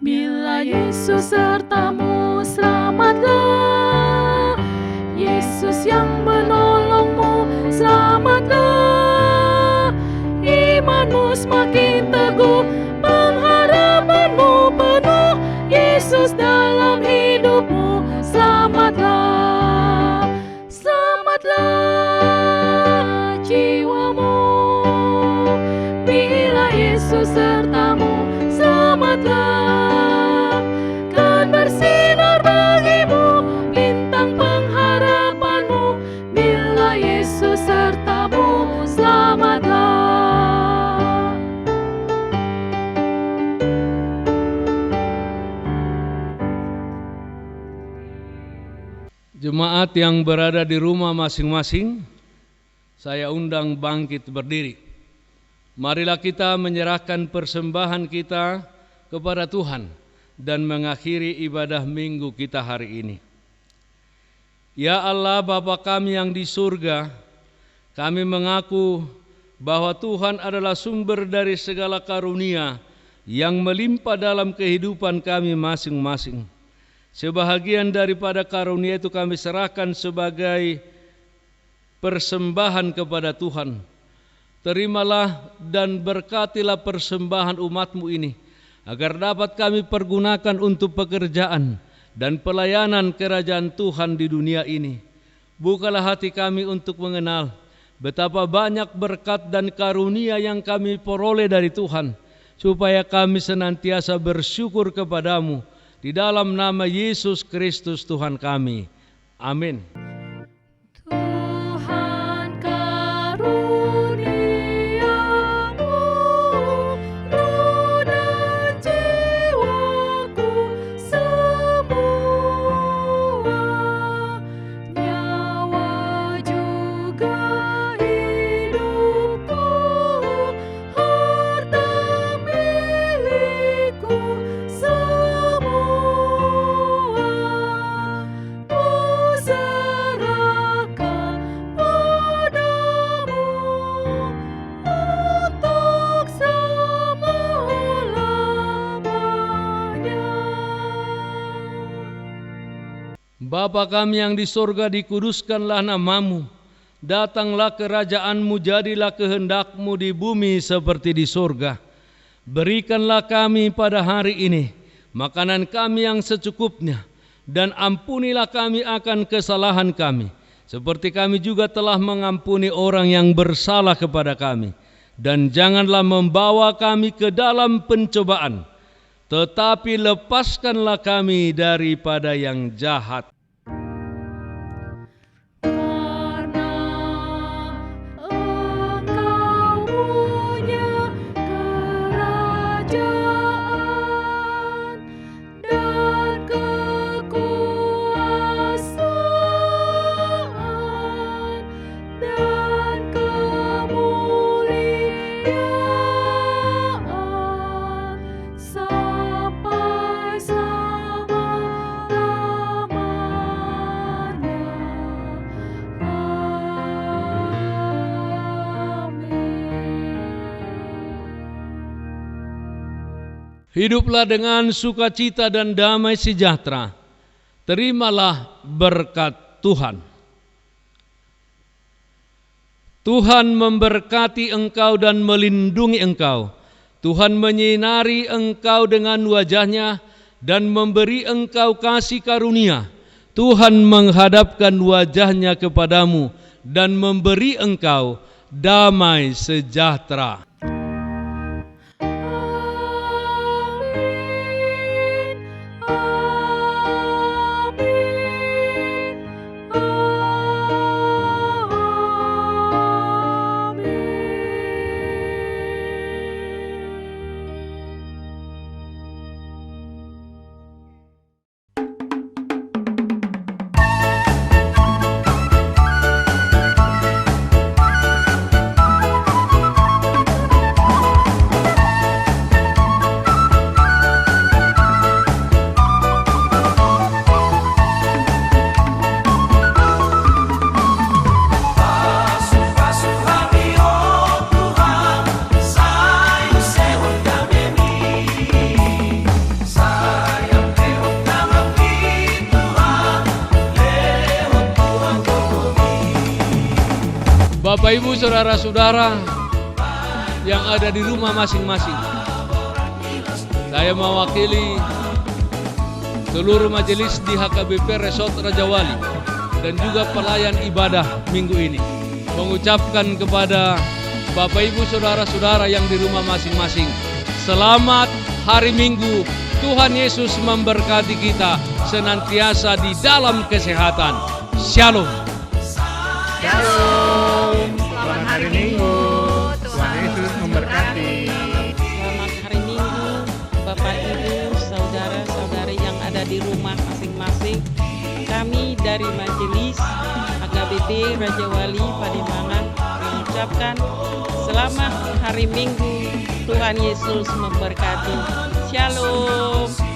Bila Yesus sertamu, selamatlah. Yesus yang menolongmu, selamatlah. Imanmu semakin teguh, pengharapanmu penuh. Yesus dalam hidupmu, selamatlah. Selamatlah Yesus sertamu, selamatlah. Kan bersinar bagimu bintang pengharapanmu, bila Yesus sertamu, selamatlah. Jemaat yang berada di rumah masing-masing, saya undang bangkit berdiri. Marilah kita menyerahkan persembahan kita kepada Tuhan dan mengakhiri ibadah minggu kita hari ini. Ya Allah, Bapa kami yang di surga, kami mengaku bahwa Tuhan adalah sumber dari segala karunia yang melimpah dalam kehidupan kami masing-masing. Sebahagian daripada karunia itu kami serahkan sebagai persembahan kepada Tuhan. Terimalah dan berkatilah persembahan umat-Mu ini, agar dapat kami pergunakan untuk pekerjaan dan pelayanan kerajaan Tuhan di dunia ini. Bukalah hati kami untuk mengenal betapa banyak berkat dan karunia yang kami peroleh dari Tuhan, supaya kami senantiasa bersyukur kepadamu. Di dalam nama Yesus Kristus Tuhan kami. Amin. Tuhan karuniamu, roh dan jiwaku semua, nyawa juga hidupku, harta milikku semua, ku serahkan padamu untuk selama-lamanya. Bapa kami yang di surga, dikuduskanlah namamu. Datanglah kerajaanmu, jadilah kehendak-Mu di bumi seperti di surga. Berikanlah kami pada hari ini makanan kami yang secukupnya, dan ampunilah kami akan kesalahan kami, seperti kami juga telah mengampuni orang yang bersalah kepada kami. Dan janganlah membawa kami ke dalam pencobaan, tetapi lepaskanlah kami daripada yang jahat. Karena Engkau punya kerajaan dan kekuasaan dan kemuliaan sampai selama-lamanya. Hiduplah dengan sukacita dan damai sejahtera. Terimalah berkat Tuhan. Tuhan memberkati engkau dan melindungi engkau. Tuhan menyinari engkau dengan wajah-Nya dan memberi engkau kasih karunia. Tuhan menghadapkan wajah-Nya kepadamu dan memberi engkau damai sejahtera. Bapak Ibu saudara-saudara yang ada di rumah masing-masing, saya mewakili seluruh majelis di HKBP Resort Raja Wali dan juga pelayan ibadah minggu ini mengucapkan kepada Bapak Ibu saudara-saudara yang di rumah masing-masing, Selamat hari Minggu. Tuhan Yesus memberkati kita senantiasa di dalam kesehatan. Shalom. Shalom. Selamat hari Minggu. Tuhan Yesus memberkati. Selamat hari Minggu, Bapak Ibu, saudara-saudari yang ada di rumah masing-masing. Kami dari Majelis HKBP Raja Wali Pademangan mengucapkan selamat hari Minggu. Tuhan Yesus memberkati. Shalom.